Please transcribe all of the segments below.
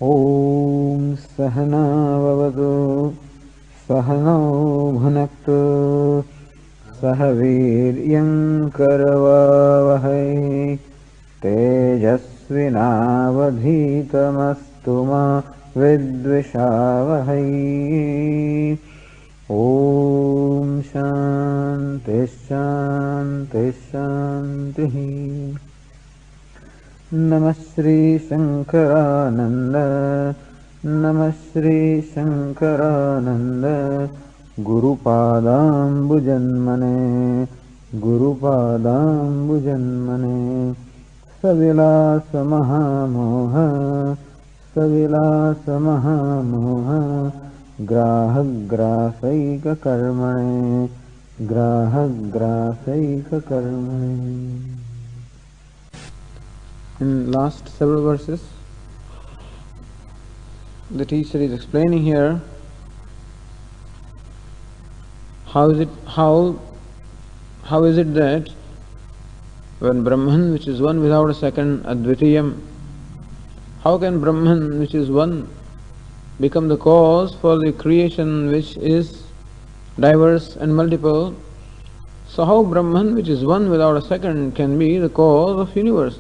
ॐ सहना भवतु सहनौ भुनक्तु सह वीर्यं करवावहै तेजस्विनावधीतमस्तु मा विद्विषावहै। ॐ शान्ति शान्ति शान्तिः। नमः श्री शंकरानंद नमः Shri Shankaranand गुरुपादाम्बुजन्मने गुरुपादाम्बुजन्मने सविलास महामोह सविलास महामोह ग्राहग्रासैक कर्मणे ग्राहग्रासैक कर्मणे। In last several verses, the teacher is explaining here how is it that when Brahman, which is one without a second, Advitiyam, how can Brahman, which is one, become the cause for the creation which is diverse and multiple? So how Brahman, which is one without a second, can be the cause of universe,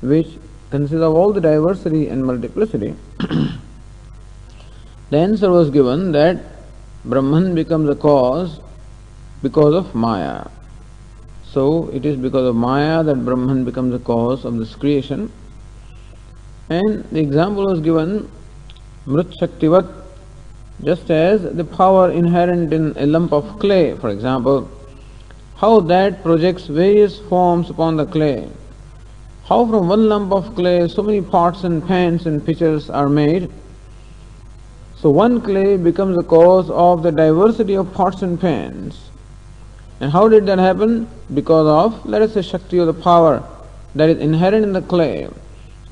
which consists of all the diversity and multiplicity? The answer was given that Brahman becomes the cause because of Maya. So it is because of Maya that Brahman becomes the cause of this creation. And the example was given, Mrit Shaktivat, just as the power inherent in a lump of clay, for example, how that projects various forms upon the clay. How from one lump of clay so many pots and pans and pitchers are made. So one clay becomes the cause of the diversity of pots and pans. And how did that happen? Because of, let us say, Shakti, or the power that is inherent in the clay.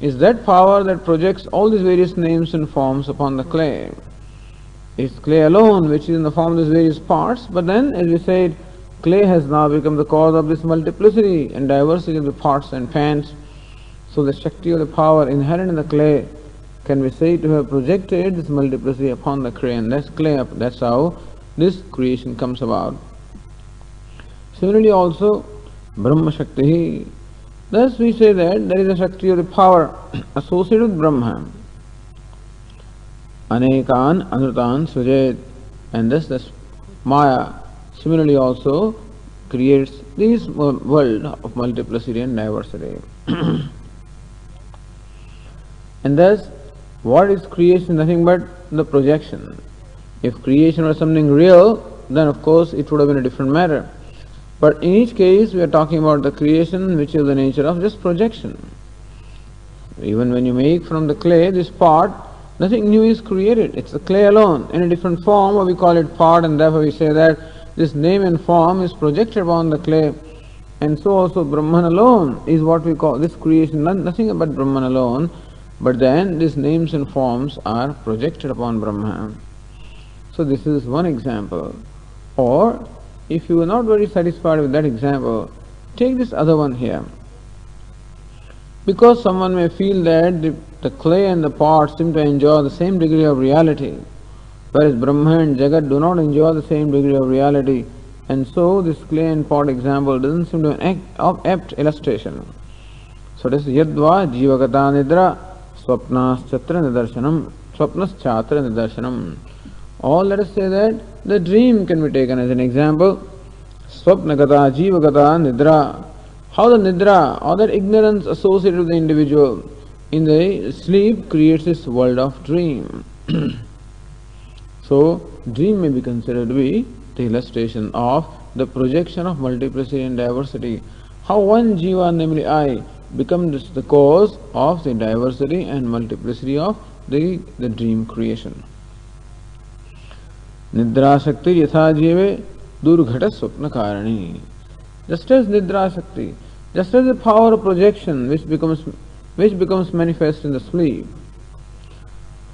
Is that power that projects all these various names and forms upon the clay. It's clay alone which is in the form of these various parts, but then, as we said, clay has now become the cause of this multiplicity and diversity of the pots and pans. So the Shakti, or the power inherent in the clay, can be said to have projected this multiplicity upon the clay, and that's how this creation comes about. Similarly also, Brahma Shakti. Thus we say that there is a Shakti, or the power associated with Brahma. Anekan Anutan Sujet, and thus this Maya similarly also creates this world of multiplicity and diversity. And thus, what is creation? Nothing but the projection. If creation was something real, then of course it would have been a different matter. But in each case, we are talking about the creation which is the nature of just projection. Even when you make from the clay this pot, nothing new is created. It's the clay alone in a different form, or we call it pot, and therefore we say that this name and form is projected upon the clay. And so also Brahman alone is what we call this creation, nothing but Brahman alone. But then these names and forms are projected upon Brahma. So this is one example. Or, if you are not very satisfied with that example, take this other one here. Because someone may feel that the clay and the pot seem to enjoy the same degree of reality, whereas Brahma and Jagat do not enjoy the same degree of reality, and so this clay and pot example doesn't seem to be an apt illustration. So this is Yadva Jivagata Nidra Swapnaschatra Nidarshanam Swapnaschatra Nidarshanam. Or let us say that the dream can be taken as an example. Swapnagata Jivagata Nidra. How the Nidra, or that ignorance associated with the individual in the sleep, creates this world of dream. So dream may be considered to be the illustration of the projection of multiplicity and diversity. How one jiva, namely I, becomes the cause of the diversity and multiplicity of the dream creation. Nidra Shakti yatha jive durghata swapna karani. Just as Nidra Shakti, just as the power of projection which becomes manifest in the sleep.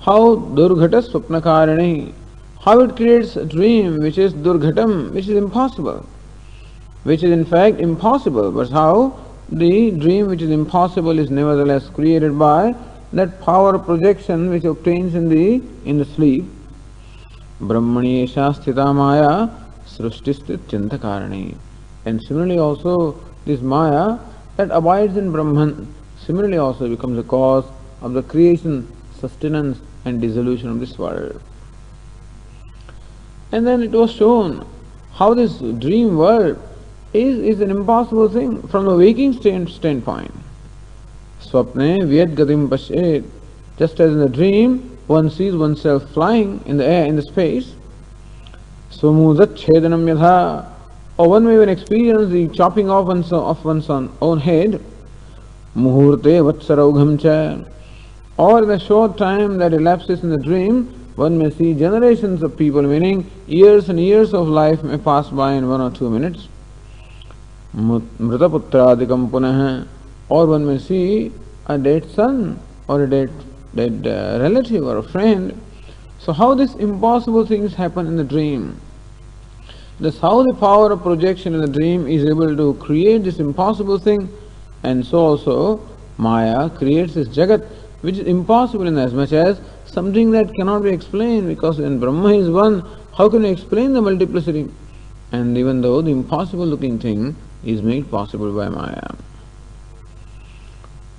How durghata swapna karani, how it creates a dream which is durghatam, which is impossible, which is in fact impossible, but how the dream which is impossible is nevertheless created by that power of projection which obtains in the sleep. Brahmani esha sthita maya srishtisthit chintakarani. And similarly also this maya that abides in Brahman similarly also becomes the cause of the creation, sustenance and dissolution of this world. And then it was shown how this dream world is an impossible thing from the waking standpoint. Swapne vyad gatim pashet. Just as in the dream, one sees oneself flying in the air, in the space. Swamudat chedanam yadha. Or one may even experience the chopping off of one's own head. Muhurte vatsaraugham cha. Or in the short time that elapses in the dream, one may see generations of people, meaning years and years of life may pass by in 1 or 2 minutes. Mritaputradikam punah. Or one may see a dead son or a dead relative or a friend. So how these impossible things happen in the dream? That's how the power of projection in the dream is able to create this impossible thing, and so also Maya creates this Jagat which is impossible in as much as something that cannot be explained, because when Brahma is one, how can we explain the multiplicity? And even though the impossible looking thing is made possible by Maya.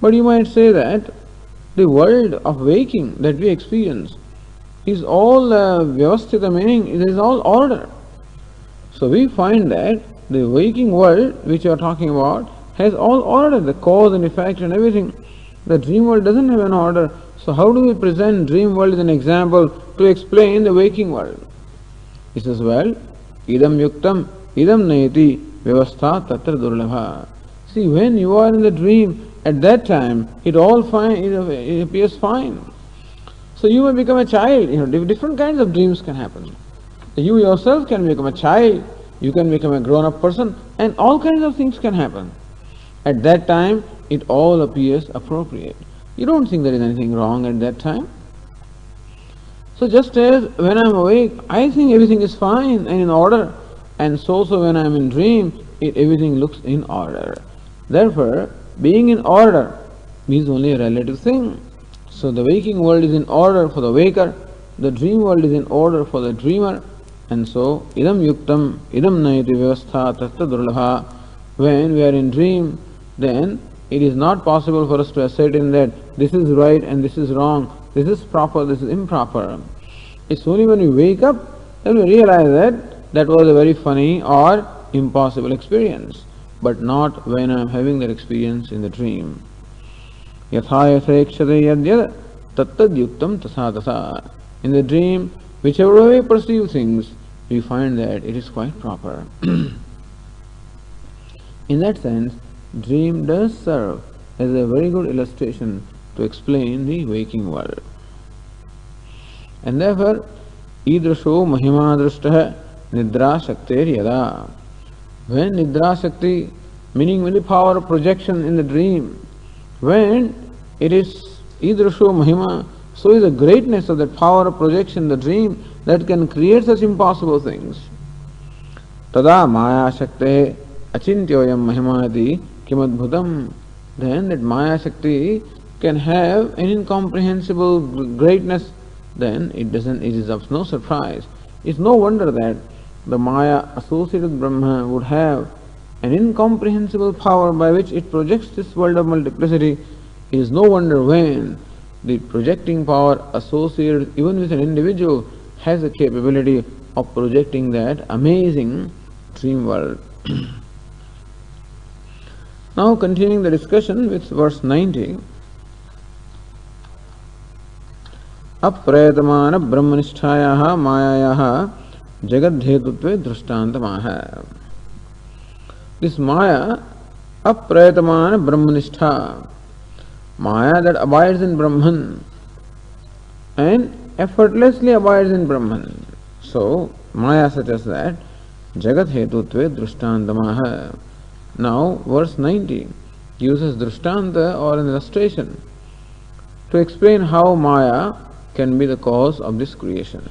But you might say that the world of waking that we experience is all vyavasthita, meaning it is all order. So we find that the waking world which you are talking about has all order, the cause and effect and everything. The dream world doesn't have an order. So how do we present dream world as an example to explain the waking world? He says, well, idam yuktam, idam naiti, vyavastha tatra durlabha. See, when you are in the dream, at that time, it appears fine. So you may become a child, different kinds of dreams can happen. You yourself can become a child, you can become a grown-up person, and all kinds of things can happen. At that time, it all appears appropriate. You don't think there is anything wrong at that time. So just as when I am awake, I think everything is fine and in order, and so when I am in dream, everything looks in order. Therefore, being in order is only a relative thing. So the waking world is in order for the waker, the dream world is in order for the dreamer, and so idam yuktam, idam naiti vyavastha tatra durlabha. When we are in dream, then it is not possible for us to ascertain that this is right and this is wrong, this is proper, this is improper. It's only when we wake up that we realize that that was a very funny or impossible experience, but not when I am having that experience in the dream. Yatha yathekshate yadyad tattad yuktam tasa tasa. In the dream, whichever way we perceive things, we find that it is quite proper. In that sense, dream does serve as a very good illustration to explain the waking world. And therefore, idrasho mahima drashtaha nidra shakter yada. When nidra shakti, meaning when the power of projection in the dream, when it is idrasho mahima, so is the greatness of that power of projection in the dream that can create such impossible things. Tada maya shakte achintyoyam mahimadi kimadbhutam. Then that maya shakti can have an incomprehensible greatness, then it is of no surprise. It's no wonder that the maya associated with Brahma would have an incomprehensible power by which it projects this world of multiplicity. It is no wonder when the projecting power associated even with an individual has the capability of projecting that amazing dream world. Now continuing the discussion with verse 90. Apraytamana brahmanishthāyaha māyāyaha jagadhetutve drashtāntamaha. This maya, apraytamana brahmanishtha, maya that abides in Brahman and effortlessly abides in Brahman. So maya such as that, jagadhetutve drashtāntamaha. Now verse 90 uses drishtanta or an illustration to explain how maya can be the cause of this creation.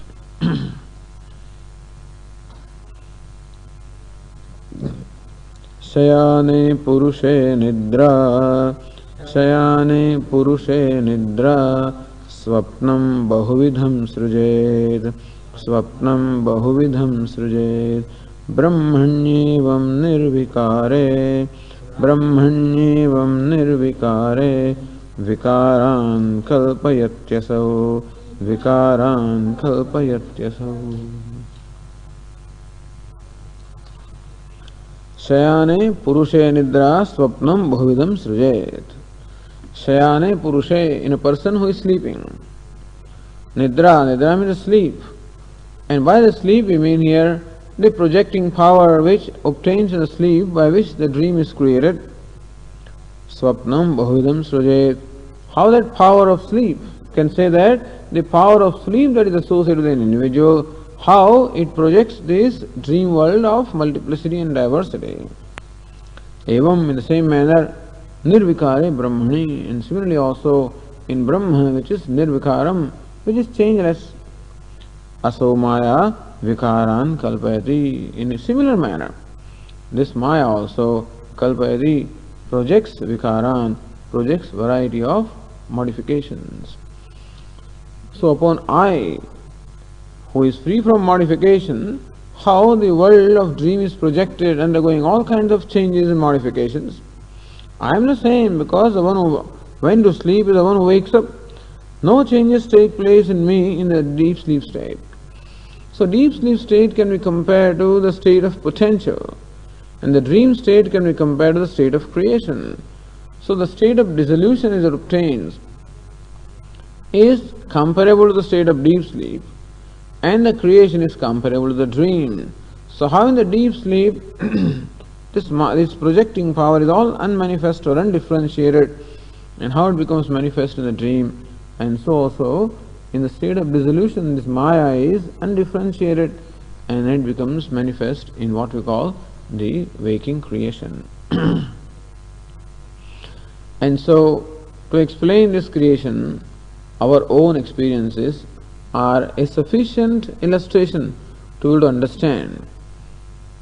Shayane purushe nidra शयाने पुरुषे निद्रा स्वप्नं बहुविधं सृजेत् स्वप्नं बहुविधं सृजेत् ब्रह्मण्येवं निर्विकारे ब्रह्मण्येवं निर्विकारे विकारान् कल्पयत्यसौ विकारान् कल्पयत्यसौ शयाने पुरुषे निद्रा स्वप्नम बहुविधम सृजेत. Shayane purushe, in a person who is sleeping. Nidra means sleep. And by the sleep we mean here the projecting power which obtains in the sleep by which the dream is created. Swapnam bahuvidam srujet. How that power of sleep can say that the power of sleep that is associated with an individual, how it projects this dream world of multiplicity and diversity. Evam, in the same manner, nirvikare brahmani, and similarly also in Brahma, which is nirvikaram, which is changeless. Aso maya vikaran kalpayati. In a similar manner, this maya also kalpayati projects vikaran, projects variety of modifications. So upon I, who is free from modification, how the world of dream is projected, undergoing all kinds of changes and modifications. I am the same, because the one who went to sleep is the one who wakes up. No changes take place in me in the deep sleep state. So deep sleep state can be compared to the state of potential, and the dream state can be compared to the state of creation. So the state of dissolution is obtained is comparable to the state of deep sleep, and the creation is comparable to the dream. So how in the deep sleep this projecting power is all unmanifest or undifferentiated, and how it becomes manifest in the dream, and so also in the state of dissolution this maya is undifferentiated and it becomes manifest in what we call the waking creation. And so to explain this creation, our own experiences are a sufficient illustration to be able to understand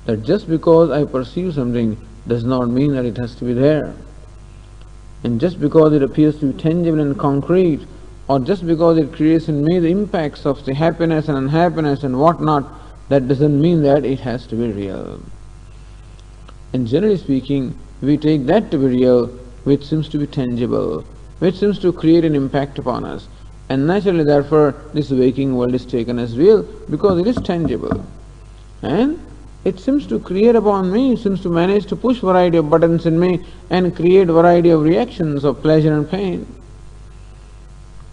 that just because I perceive something does not mean that it has to be there. And just because it appears to be tangible and concrete, or just because it creates in me the impacts of the happiness and unhappiness and whatnot, that doesn't mean that it has to be real. And generally speaking, we take that to be real which seems to be tangible, which seems to create an impact upon us. And naturally, therefore, this waking world is taken as real because it is tangible. And it seems to create upon me, it seems to manage to push variety of buttons in me and create variety of reactions of pleasure and pain.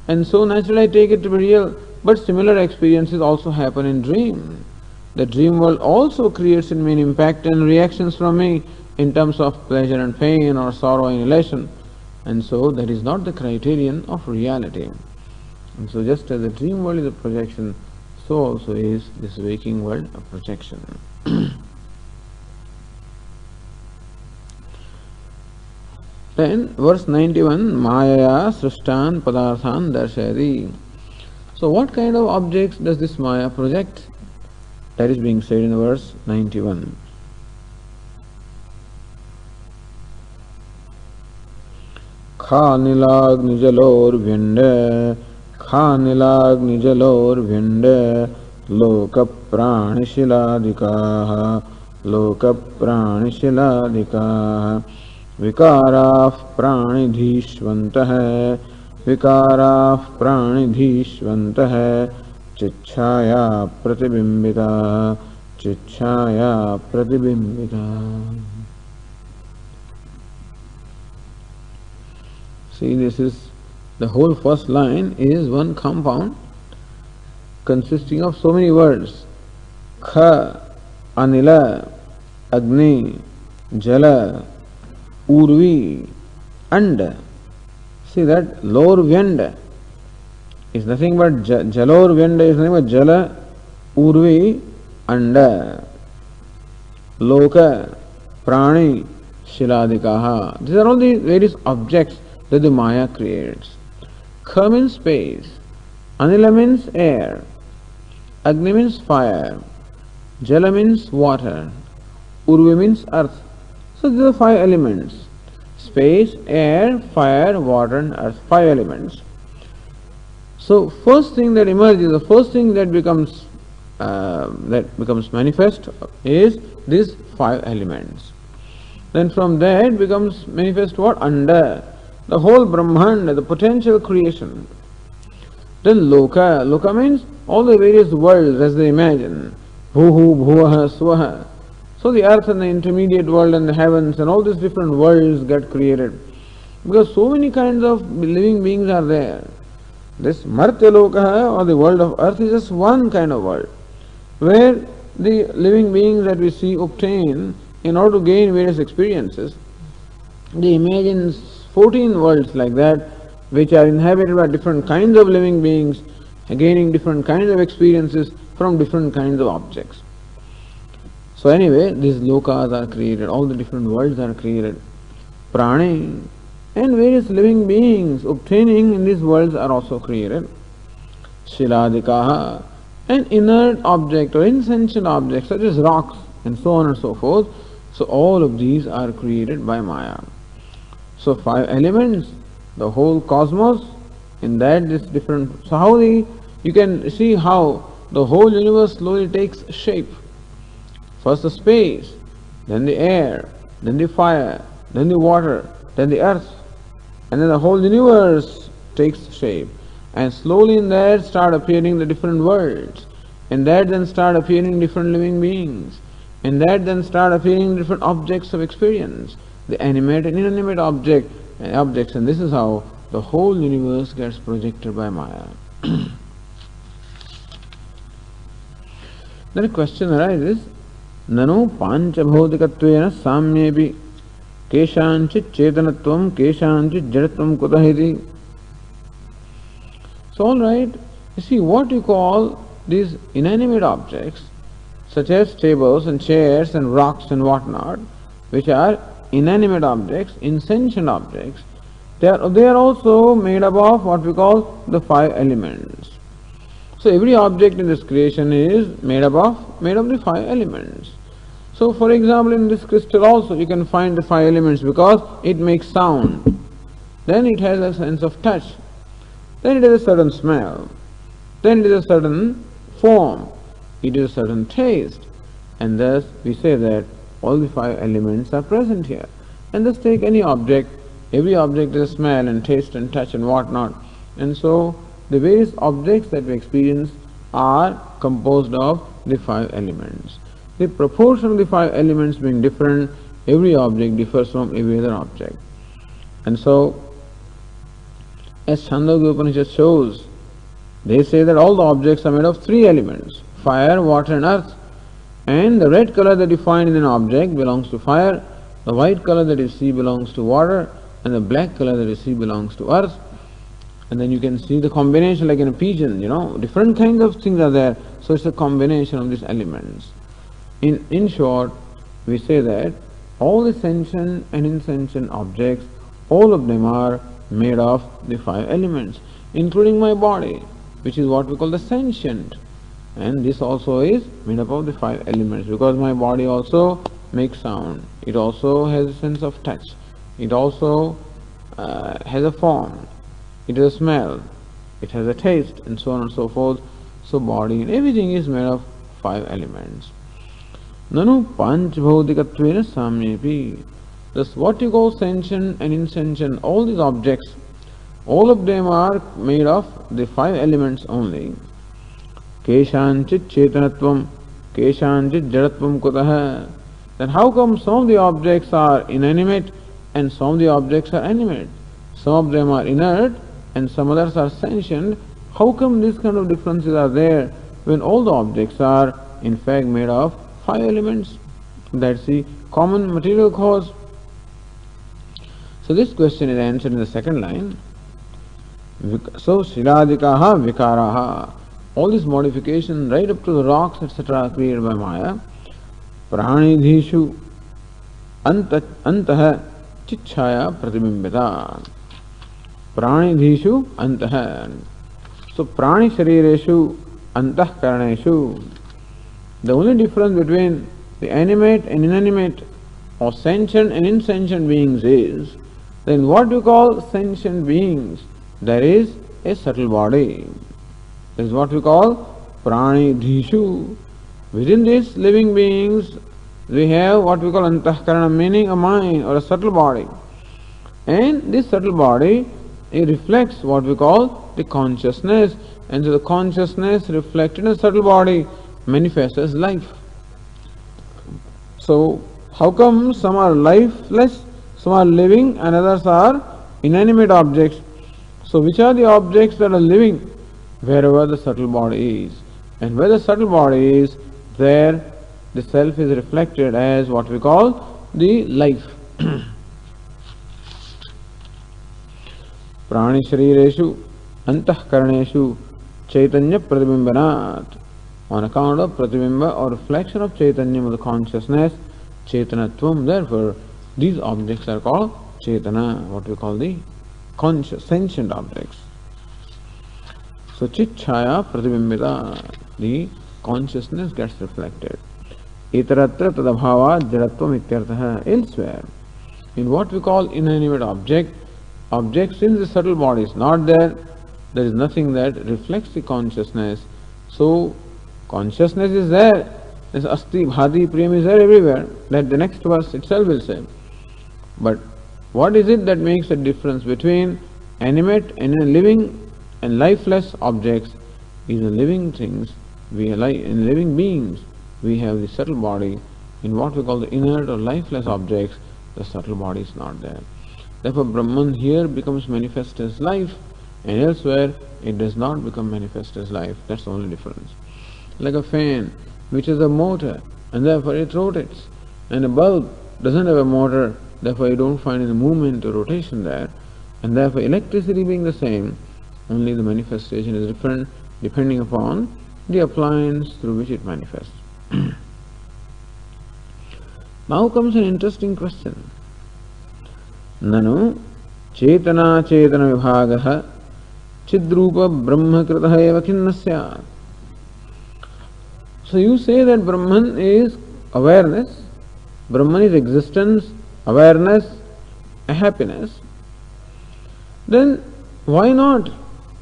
And so naturally I take it to be real, but similar experiences also happen in dream. The dream world also creates in me an impact and reactions from me in terms of pleasure and pain or sorrow and elation. And so that is not the criterion of reality. And so just as the dream world is a projection, so also is this waking world a projection. Then verse 91, Maya srishtan padarthan darshayati. So what kind of objects does this Maya project? That is being said in verse 91. Khanilag nijalor vyande Khanilag nijalor vyande Loka pranishiladikaha Loka pranishiladikaha Vikarah pranidhishvantah Vikarah pranidhishvantah Chichaya pratibimbita Chichaya pratibimbita. See, this is the whole first line is one compound consisting of so many words. Kha, Anila, Agni, Jala, Urvi, and. See that Lor Vyanda is nothing but Jalor Vyanda is nothing but Jala, Urvi, Anda, Loka, Prani, Shiladikaha. These are all the various objects that the Maya creates. Kha means space, Anila means air, Agni means fire, Jala means water, Urvi means earth. So these are 5 elements. Space, air, fire, water and earth, 5 elements. So first thing that emerges, the first thing that becomes manifest is these 5 elements. Then from that becomes manifest what? Under the whole Brahmanda, the potential creation. Then Loka. Loka means all the various worlds as they imagine. Bhuhu, Bhuvaha, Swaha. So the earth and the intermediate world and the heavens and all these different worlds get created. Because so many kinds of living beings are there. This Martya Loka or the world of earth is just one kind of world, where the living beings that we see obtain in order to gain various experiences. They imagine 14 worlds like that, which are inhabited by different kinds of living beings, gaining different kinds of experiences from different kinds of objects. So anyway, these lokas are created, all the different worlds are created. Prani and various living beings obtaining in these worlds are also created. Shiladikaha, an inert object or insentient object such as rocks and so on and so forth. So all of these are created by Maya. So 5 elements, the whole cosmos, in that this different. So how you can see how the whole universe slowly takes shape. First the space, then the air, then the fire, then the water, then the earth, and then the whole universe takes shape. And slowly in that start appearing the different worlds. In that then start appearing different living beings. In that then start appearing different objects of experience. The animate and inanimate objects, and this is how the whole universe gets projected by Maya. Then a question arises, Nanu paṃcabhautikattvena samyepi keshanchit chetanatvam keshanchit jadatvam kutahiti. So alright, you see what you call these inanimate objects, such as tables and chairs and rocks and whatnot, which are inanimate objects, insentient objects, they are also made up of what we call the 5 elements. So every object in this creation is made up of the 5 elements. So for example, in this crystal also you can find the 5 elements because it makes sound. Then it has a sense of touch. Then it has a certain smell. Then it is a certain form. It is a certain taste. And thus we say that all the 5 elements are present here. And thus take any object. Every object has smell and taste and touch and whatnot. And so the various objects that we experience are composed of the 5 elements. The proportion of the 5 elements being different, every object differs from every other object. And so, as Chandogya Upanishad shows, they say that all the objects are made of 3 elements, fire, water and earth. And the red color that you find in an object belongs to fire, the white color that you see belongs to water, and the black color that you see belongs to earth. And then you can see the combination like in a pigeon, different kinds of things are there. So it's a combination of these elements. In short, we say that all the sentient and insentient objects, all of them are made of the 5 elements, including my body, which is what we call the sentient. And this also is made up of the 5 elements, because my body also makes sound. It also has a sense of touch. It also has a form. It has a smell. It has a taste, and so on and so forth. So body and everything is made of 5 elements. Nanu paṃcabhautikattvena samyepi. Thus what you call sentient and insentient, all these objects, all of them are made of the 5 elements only. Keshanchit chetanatvam, keshanchit jadatvam kutaha. Then how come some of the objects are inanimate and some of the objects are animate? Some of them are inert and some others are sentient. How come these kind of differences are there when all the objects are in fact made of 5 elements? That's the common material cause. So this question is answered in the second line. So Shiladikaha Vikaraha. All these modifications right up to the rocks etc. are created by Maya. Pranidhishu Antaha Chichaya Pratibimbita. Pranidhishu Antaha. So Prani Sharireshu Antah Karaneshu. The only difference between the animate and inanimate or sentient and insentient beings is Then what you call sentient beings, there is a subtle body. This is what we call prani dhishu. Within these living beings, we have what we call antahkarana, meaning a mind or a subtle body. And this subtle body, it reflects what we call the consciousness. And so the consciousness reflected in the subtle body manifests as life. So, how come some are lifeless, some are living, and others are inanimate objects? So, which are the objects that are living? Wherever the subtle body is. And where the subtle body is, there the self is reflected as what we call the life. Prani sharireshu antahkaraneshu chaitanya pratibimbanat. On account of pratibimba or reflection of chaitanya of the consciousness, chetanatvam, therefore these objects are called chetana, what we call the conscious, sentient objects. So chitchaya pratibimbita, the consciousness gets reflected. Itaratra tadabhava jadatvam ityartha. Elsewhere, in what we call inanimate object, since the subtle body is not there, there is nothing that reflects the consciousness. So consciousness is there. This asti bhati priyam is there everywhere. That the next verse itself will say. But what is it that makes a difference between animate and living and lifeless objects? Is the living things. We are in living beings. We have the subtle body. In what we call the inert or lifeless objects, the subtle body is not there. Therefore, Brahman here becomes manifest as life, and elsewhere it does not become manifest as life. That's the only difference. Like a fan, which is a motor, and therefore it rotates. And a bulb doesn't have a motor, therefore you don't find any movement or rotation there. And therefore electricity being the same, only the manifestation is different depending upon the appliance through which it manifests. Now comes an interesting question. Nanu chetana chetana vibhagaha chidrupa brahmakritaha eva kinna syat. So you say that Brahman is awareness, Brahman is existence, awareness, a happiness. Then why not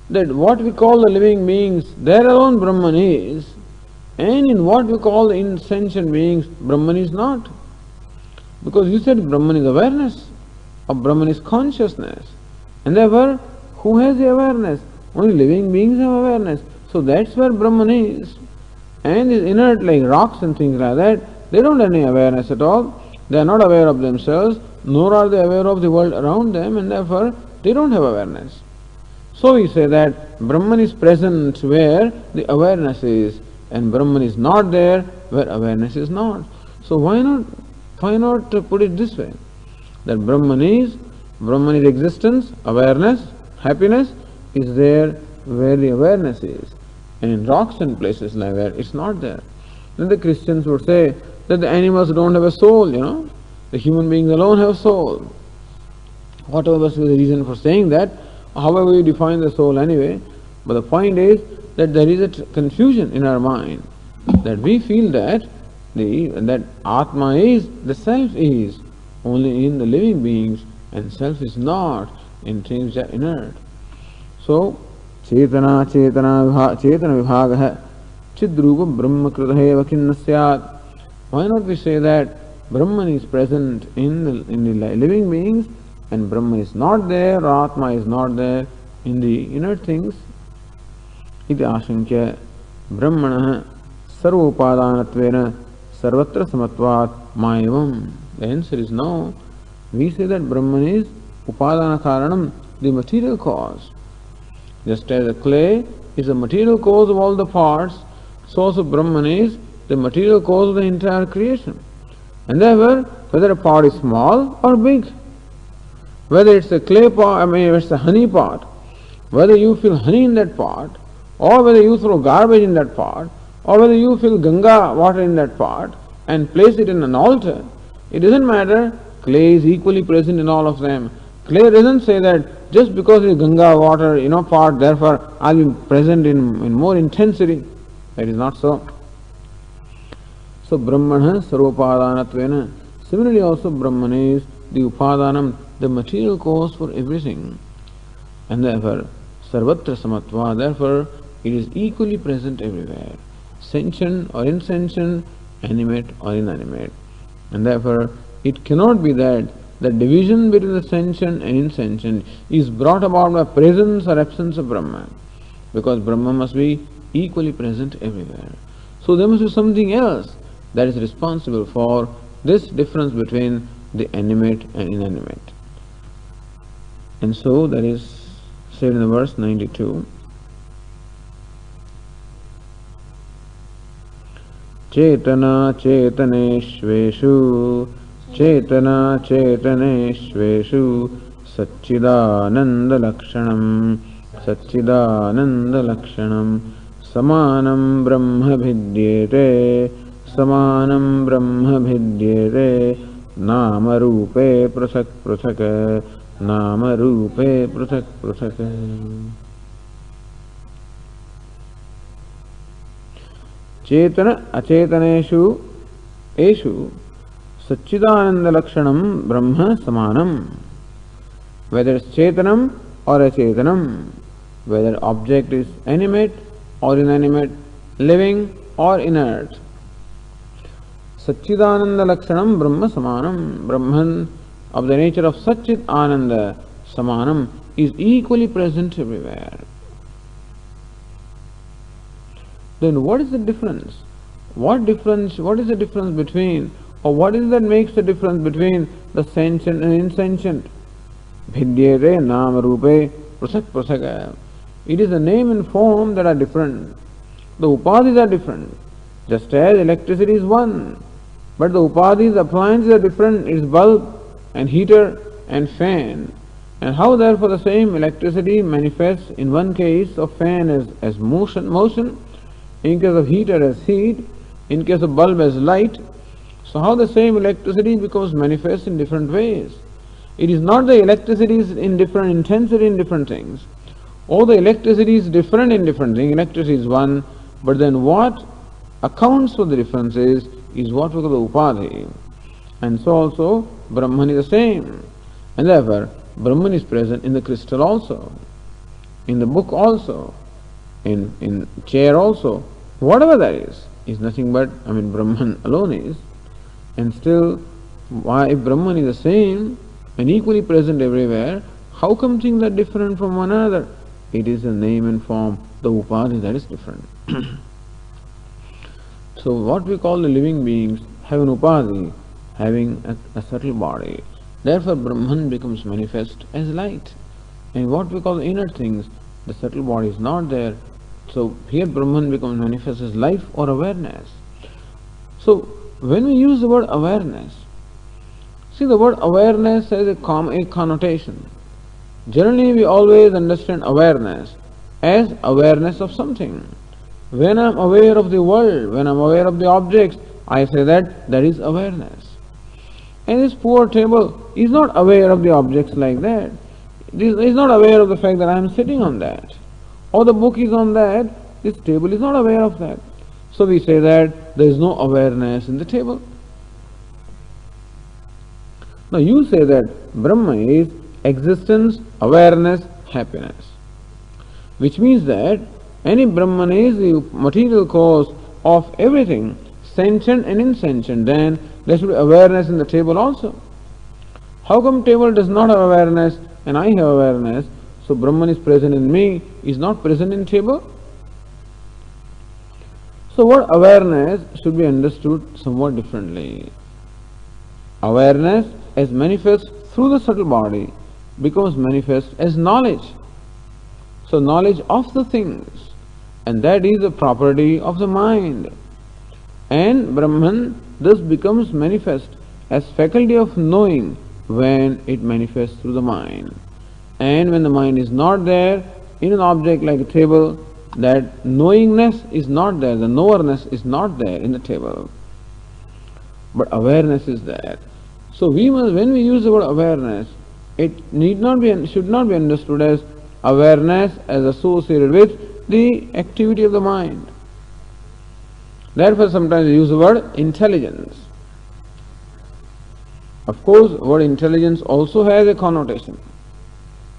that what we call the living beings, there alone Brahman is, and in what we call the insentient beings, Brahman is not? Because you said Brahman is awareness, or Brahman is consciousness, and therefore who has the awareness? Only living beings have awareness. So that's where Brahman is. And is inert like rocks and things like that, they don't have any awareness at all. They are not aware of themselves, nor are they aware of the world around them, and therefore they don't have awareness. So we say that Brahman is present where the awareness is, and Brahman is not there where awareness is not. So why not put it this way? That Brahman is existence, awareness, happiness is there where the awareness is. And in rocks and places like that, it's not there. Then the Christians would say that the animals don't have a soul, the human beings alone have a soul. Whatever was the reason for saying that, however you define the soul anyway, but the point is that there is a confusion in our mind, that we feel that that Atma is, the self is, only in the living beings, and self is not in things that are inert. So, Chetana vibhagaha chidrupa brahmakritaha eva kinna syat. Why not we say that Brahman is present in the living beings, and Brahman is not there, or Atma is not there in the inert things? Iti ashankya brahmanah sarvopadanatvena sarvatra samatvat mayavam. The answer is no. We say that Brahman is upadana karanam, the material cause. Just as the clay is the material cause of all the parts, so also Brahman is the material cause of the entire creation. And therefore, whether a pot is small or big, whether it's a clay pot, it's a honey pot, whether you fill honey in that pot, or whether you throw garbage in that pot, or whether you fill Ganga water in that pot and place it in an altar, it doesn't matter. Clay is equally present in all of them. Clay doesn't say that just because it's Ganga water, pot, therefore I'll be present in more intensity. That is not so. So Brahmana sarvopadanatvena. Similarly also Brahman is the upadanam, the material cause for everything. And therefore, sarvatra samatva, therefore, it is equally present everywhere, sentient or insentient, animate or inanimate. And therefore, it cannot be that the division between the sentient and insentient is brought about by presence or absence of Brahma, because Brahma must be equally present everywhere. So there must be something else that is responsible for this difference between the animate and inanimate. And so that is said in the verse 92. Chetana chetaneshveshu Chetana chetaneshveshu Satchidananda lakshanam Satchidananda lakshanam Samanam brahma bhidyete Samanam brahma bhidyete Nama rupe prasak prasak Nama rupe prasak prasak. Chetana achetaneshu eshu Satchidananda lakshanam brahma samanam. Whether it's chetanam or achetanam, whether object is animate or inanimate, living or inert. Satchidananda lakshanam brahma samanam. Brahman of the nature of Satchit Ananda samanam is equally present everywhere. Then what is the difference? What is the difference between, or what is that makes the difference between the sentient and insentient? Vidyete nama rupe prasak prasaka. It is the name and form that are different. The upadhis are different. Just as electricity is one, but the upadhis, appliances are different. It is bulb and heater and fan. And how therefore the same electricity manifests in one case of fan as motion, in case of heater as heat, in case of bulb as light. So how the same electricity becomes manifest in different ways? It is not the electricity is in different intensity in different things. Or the electricity is different in different things. Electricity is one, but then what accounts for the differences is what we call the upadhi. And so also Brahman is the same. And therefore Brahman is present in the crystal also, in the book also, in chair also. Whatever that is nothing but, Brahman alone is. And still, why if Brahman is the same and equally present everywhere, how come things are different from one another? It is the name and form, the upadhi, that is different. So what we call the living beings have an upadhi, having a subtle body. Therefore Brahman becomes manifest as light. And what we call the inner things, the subtle body is not there. So here Brahman becomes manifest as life or awareness. So when we use the word awareness, see, the word awareness has a connotation. Generally we always understand awareness as awareness of something. When I am aware of the world, when I am aware of the objects, I say that is awareness. And this poor table is not aware of the objects like that. It is not aware of the fact that I am sitting on that. Or the book is on that, this table is not aware of that. So we say that there is no awareness in the table. Now you say that Brahma is existence, awareness, happiness. Which means that any Brahman is the material cause of everything, sentient and insentient. Then there should be awareness in the table also. How come table does not have awareness and I have awareness? So Brahman is present in me, is not present in table. So what awareness should be understood somewhat differently. Awareness as manifest through the subtle body becomes manifest as knowledge. So knowledge of the things, and that is a property of the mind. And Brahman thus becomes manifest as faculty of knowing when it manifests through the mind. And when the mind is not there in an object like a table, that knowingness is not there, the knowerness is not there in the table. But awareness is there. So when we use the word awareness, it should not be understood as awareness as associated with the activity of the mind. Therefore sometimes we use the word intelligence. Of course, word intelligence also has a connotation.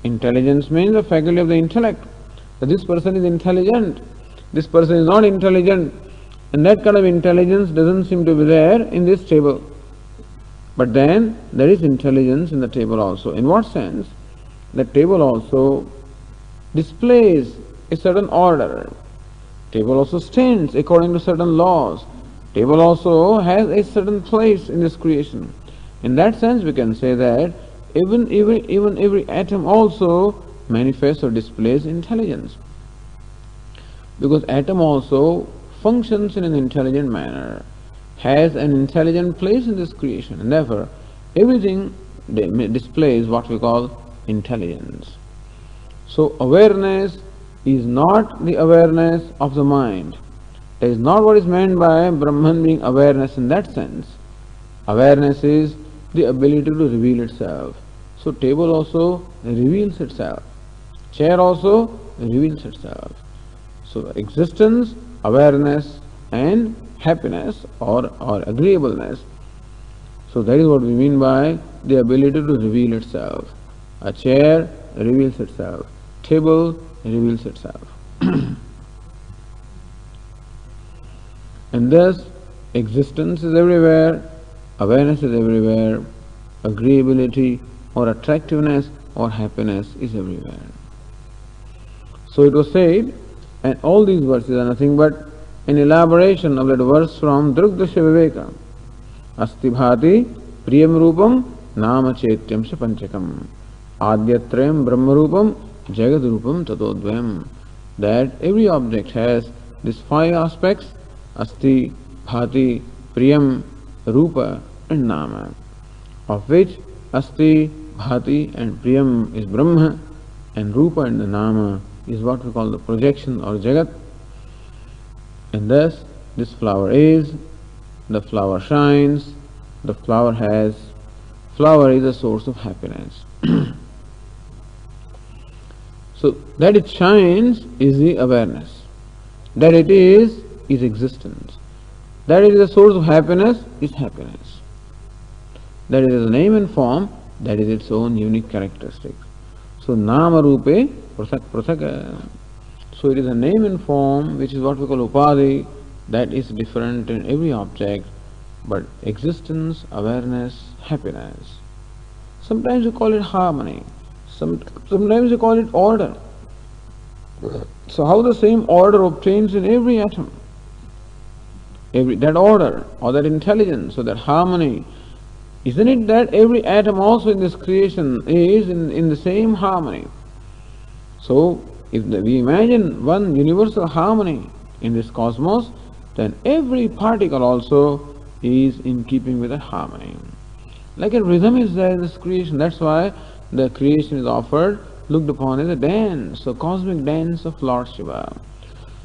Intelligence means the faculty of the intellect. That this person is intelligent, this person is not intelligent, and that kind of intelligence doesn't seem to be there in this table. But then there is intelligence in the table also. In what sense? The table also displays a certain order. Table also stands according to certain laws. Table also has a certain place in this creation. In that sense, we can say that even every atom also manifests or displays intelligence. Because atom also functions in an intelligent manner, has an intelligent place in this creation, and therefore everything displays what we call intelligence. So awareness is not the awareness of the mind. That is not what is meant by Brahman being awareness in that sense. Awareness is the ability to reveal itself. So table also reveals itself. Chair also reveals itself. So existence, awareness and happiness or agreeableness. So that is what we mean by the ability to reveal itself. A chair reveals itself. Table reveals itself. And thus existence is everywhere, awareness is everywhere, agreeability or attractiveness or happiness is everywhere. So it was said, and all these verses are nothing but an elaboration of that verse from Drugdasya Viveka. Asti bhati priyam rupam nama chetyam sa panchakam adyatrayam brahma rupam jagad rupam tadodvayam. That every object has these five aspects: asti, bhati, priyam, rupa and nama, of which asti, bhati and priyam is Brahma, and rupa and the nama is what we call the projection or jagat. And thus this flower is, the flower shines, the flower is a source of happiness. So that it shines is the awareness. That it is existence. That it is a source of happiness is happiness. That it is a name and form, that is its own unique characteristic. So nama rupe prasak prasak. So it is a name and form which is what we call upadhi, that is different in every object, but existence, awareness, happiness. Sometimes we call it harmony, sometimes we call it order. So how the same order obtains in every atom? That order or that intelligence or that harmony, isn't it that every atom also in this creation is in the same harmony? So if we imagine one universal harmony in this cosmos, then every particle also is in keeping with that harmony. Like a rhythm is there in this creation. That's why the creation is looked upon as a dance, a cosmic dance of Lord Shiva.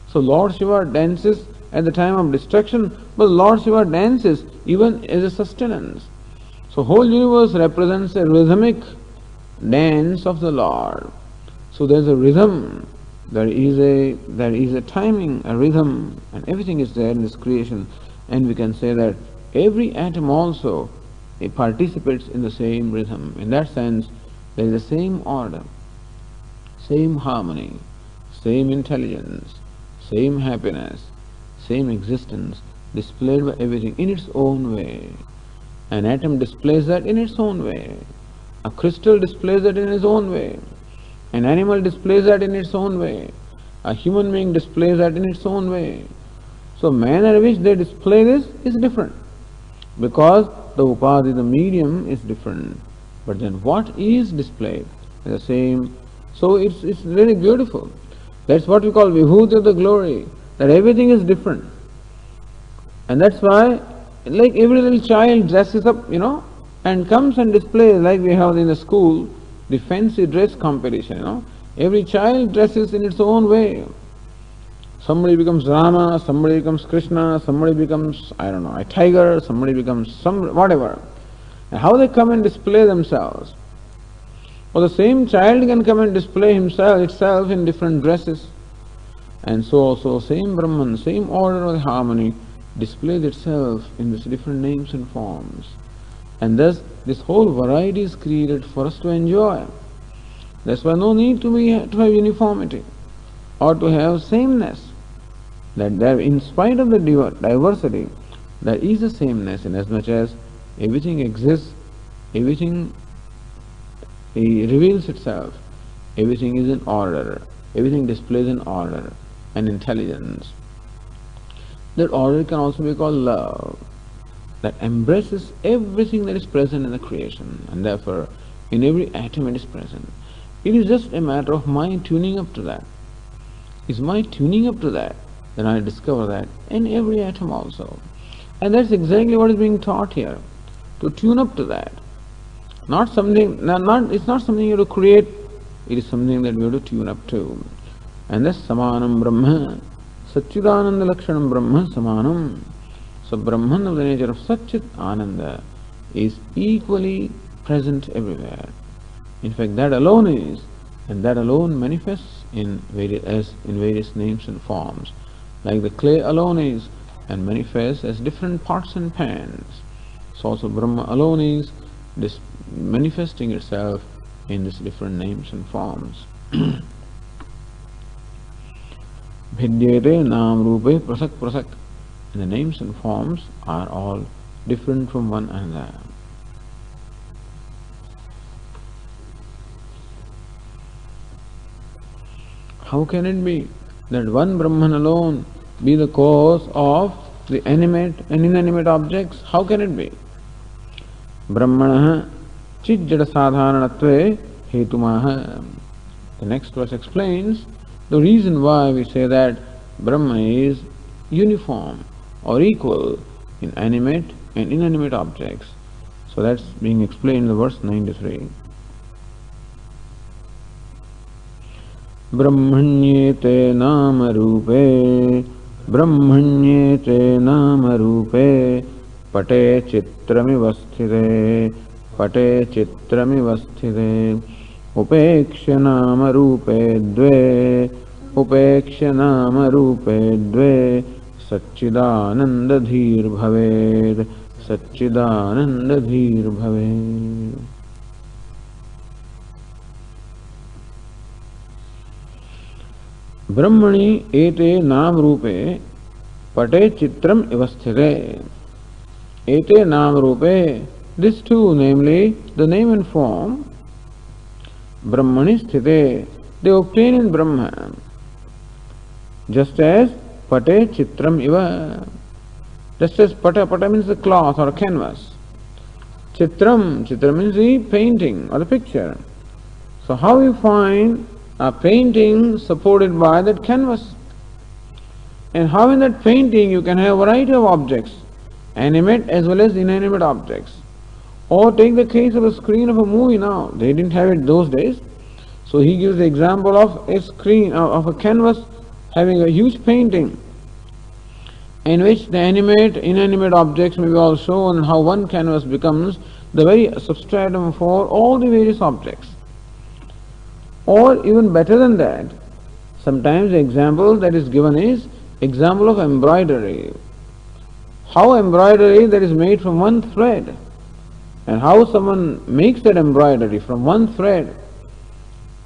So Lord Shiva dances at the time of destruction, but Lord Shiva dances even as a sustenance. So whole universe represents a rhythmic dance of the Lord. So there is a rhythm, there is a timing, a rhythm, and everything is there in this creation. And we can say that every atom also participates in the same rhythm. In that sense, there is the same order, same harmony, same intelligence, same happiness, same existence displayed by everything in its own way. An atom displays that in its own way. A crystal displays that in its own way. An animal displays that in its own way. A human being displays that in its own way. So manner in which they display this is different, because the upadhi, the medium, is different. But then what is displayed is the same. So it's very beautiful. That's what we call vibhuti of the glory, that everything is different. And that's why, like every little child dresses up, and comes and displays, like we have in the school, the fancy dress competition, Every child dresses in its own way. Somebody becomes Rama, somebody becomes Krishna, somebody becomes, a tiger, somebody becomes whatever. And how they come and display themselves. Well, the same child can come and display itself in different dresses. And so also same Brahman, same order of harmony displays itself in these different names and forms. And thus this whole variety is created for us to enjoy. That's why no need to have uniformity or to have sameness. That there, in spite of the diversity, there is a sameness, in as much as everything exists, everything reveals itself, everything is in order, everything displays an order and intelligence. That order can also be called love, that embraces everything that is present in the creation, and therefore in every atom it is present. It is just a matter of my tuning up to that. Is my tuning up to that, then I discover that in every atom also. And that's exactly what is being taught here, to tune up to that. It's not something you have to create, it is something that we have to tune up to. And that's Samanam Brahma, Satchidananda Lakshanam Brahma Samanam. So Brahman of the nature of Satchit Ananda is equally present everywhere. In fact, that alone is, and that alone manifests in various names and forms. Like the clay alone is and manifests as different pots and pans. So also Brahma alone is this manifesting itself in these different names and forms. Vidyate nam rupe prasak prasak. And the names and forms are all different from one another. How can it be that one Brahman alone be the cause of the animate and inanimate objects? How can it be? Brahmanaha chijjada sadharanatve hetumaha. The next verse explains the reason why we say that Brahma is uniform or equal in animate and inanimate objects. So that's being explained in the verse 93. Brahmanyete nama rupe, Brahmanyete nama rupe, pate chitramivasthite, pate chitramivasthite, upeksha nama rupe dve, upeksha nama rupe dve, Satchidananda dhir bhaved, Satchidananda dhir bhaved. Brahmani ete nam rupe pate chitram ivasthite. Ete nam rupe, this too, namely the name and form, Brahmani sthite, they obtain in Brahman. Just as pate chitram iva, just as pata means the cloth or a canvas. Chitram means the painting or the picture. So how you find a painting supported by that canvas? And how in that painting you can have a variety of objects, animate as well as inanimate objects. Or take the case of a screen of a movie now. They didn't have it those days. So he gives the example of a screen, of a canvas having a huge painting in which the animate, inanimate objects may be all shown, and how one canvas becomes the very substratum for all the various objects. Or even better than that, sometimes the example that is given is example of embroidery. How embroidery that is made from one thread, and how someone makes that embroidery from one thread,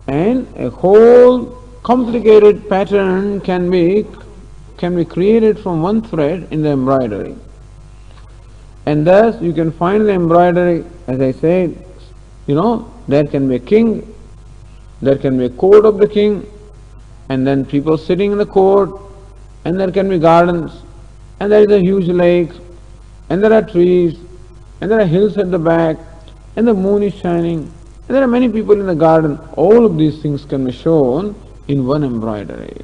and a whole complicated pattern can be created from one thread in the embroidery. And thus you can find the embroidery, as I said, there can be a king, there can be a court of the king, and then people sitting in the court, and there can be gardens, and there is a huge lake, and there are trees, and there are hills at the back, and the moon is shining, and there are many people in the garden. All of these things can be shown in one embroidery.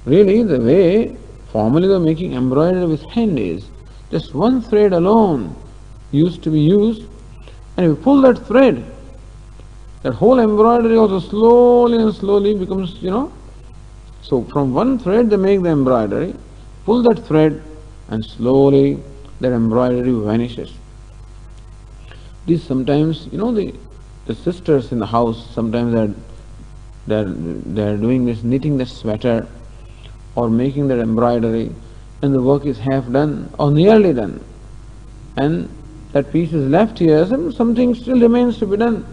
Really, the way formerly they were making embroidery with hand is just one thread alone used to be used, and if you pull that thread, that whole embroidery also slowly becomes, So from one thread they make the embroidery, pull that thread, and slowly that embroidery vanishes. These sometimes, the sisters in the house, sometimes they're doing this, knitting the sweater or making that embroidery, and the work is half done or nearly done. And that piece is left here, something still remains to be done,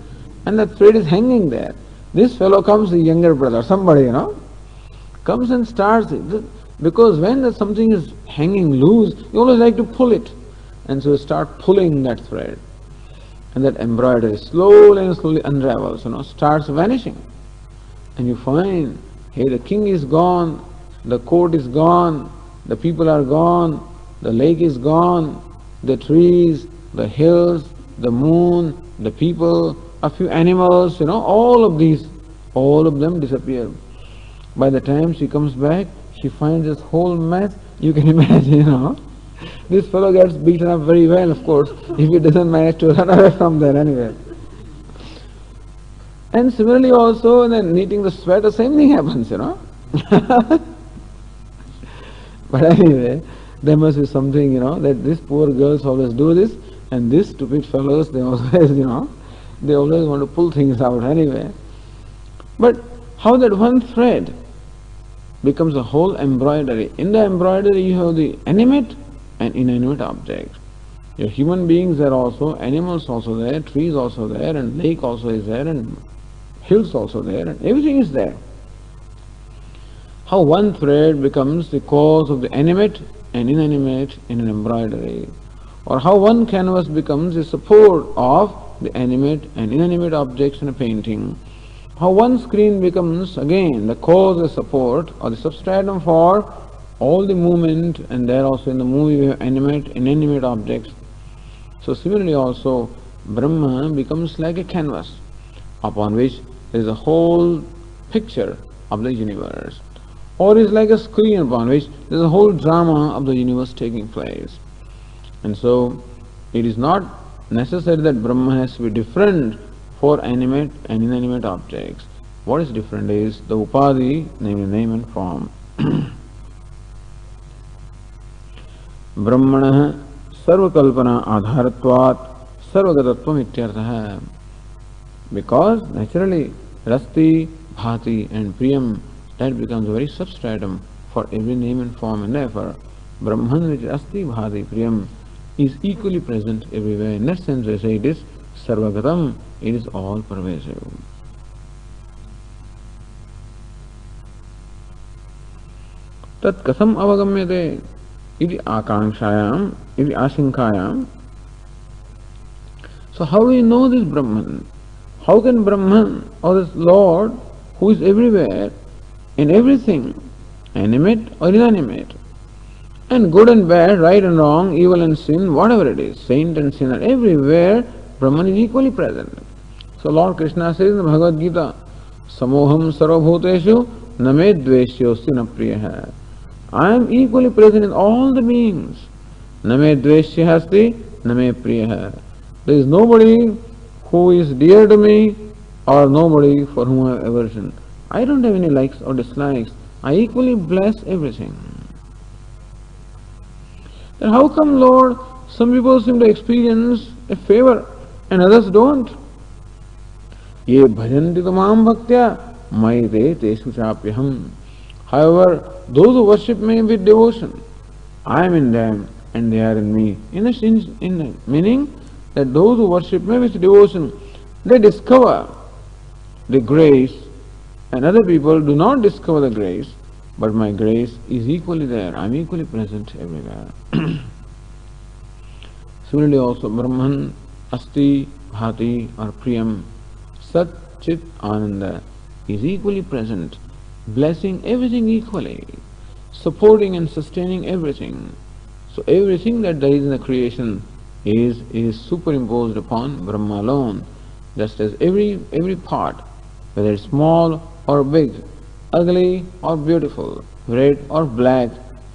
and that thread is hanging there. This fellow comes, the younger brother, somebody, comes and starts it. Because when that something is hanging loose, you always like to pull it. And so you start pulling that thread. And that embroidery slowly and slowly unravels, starts vanishing. And you find, hey, the king is gone, the court is gone, the people are gone, the lake is gone, the trees, the hills, the moon, the people, a few animals, all of them disappear. By the time she comes back, she finds this whole mess. You can imagine, this fellow gets beaten up very well, of course, if he doesn't manage to run away from there anyway. And similarly also, in the knitting the sweat, the same thing happens, But anyway, there must be something, that these poor girls always do this, and these stupid fellows, they always, they always want to pull things out anyway. But how that one thread becomes a whole embroidery. In the embroidery you have the animate and inanimate object. Your human beings are also, animals also there, trees also there, and lake also is there, and hills also there, and everything is there. How one thread becomes the cause of the animate and inanimate in an embroidery, or how one canvas becomes the support of the animate and inanimate objects in a painting, how one screen becomes again the cause, the support, or the substratum for all the movement, and there also in the movie we have animate, inanimate objects. So similarly also, Brahma becomes like a canvas upon which there is a whole picture of the universe, or is like a screen upon which there is a whole drama of the universe taking place. And so it is not necessary that Brahma has to be different for animate and inanimate objects. What is different is the upadhi, namely name and form. Brahmanah sarvakalpana adharatvat sarvagatatvam ityartha. Because naturally Rasti, Bhati and Priyam, that becomes a very substratum for every name and form, and therefore Brahman, which is Asti, Bhati, Priyam, is equally present everywhere. In that sense we say it is sarvagatam, it is all pervasive. Tat kasam avagamyate iti akankshayam, iti ashinkayam. So how do we know this Brahman? How can Brahman, or this Lord, who is everywhere, in everything, animate or inanimate, and good and bad, right and wrong, evil and sin, whatever it is, saint and sinner, everywhere Brahman is equally present. So Lord Krishna says in the Bhagavad Gita, Samoham sarvabhuteshu name dveshyosti na priyaha. I am equally present in all the beings. Name dveshyasti name priyaha. There is nobody who is dear to me or nobody for whom I have aversion. I don't have any likes or dislikes. I equally bless everything. Then how come, Lord, some people seem to experience a favor and others don't? Ye bhajanti tamam bhaktya maite teshu chapyaham. However, those who worship me with devotion, I am in them and they are in me. Meaning that those who worship me with devotion, they discover the grace, and other people do not discover the grace, but my grace is equally there. I am equally present everywhere. Similarly also Brahman, Asti, Bhati or Priyam, Sat, Chit, Ananda is equally present, blessing everything equally, supporting and sustaining everything. So everything that there is in the creation is superimposed upon Brahma alone, just as every part, whether it's small or big, ugly or beautiful, red or black,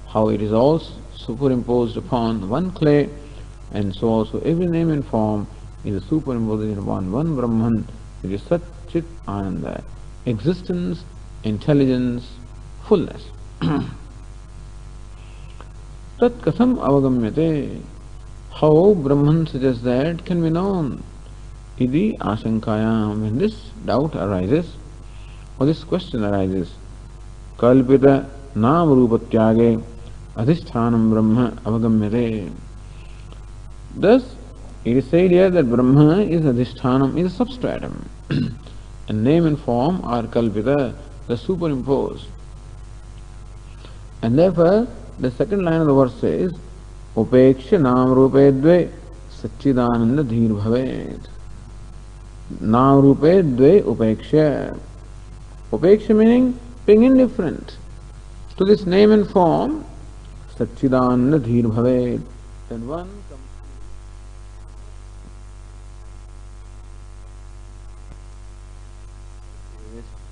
how it is all superimposed upon one clay, and so also every name and form is superimposed upon one Brahman, which is Sat, Chit, Ananda, existence, intelligence, fullness. Tat kasam avagamyate. How Brahman suggests that can be known. Idi ashankayam. When this doubt arises, or this question arises, kalpita nam rupatyage adhishthanam brahma avagamyate. Thus, It is said here that Brahma is Adhishthanam, is a substratum. And name and form are kalpita, the superimposed. And therefore, the second line of the verse says, Upeksha nam rupe dve Satchidananda dhir bhavet. Nam rupe dve upeksha. Upeksha meaning being indifferent to this name and form. Satchidananda dhir bhavet. Then one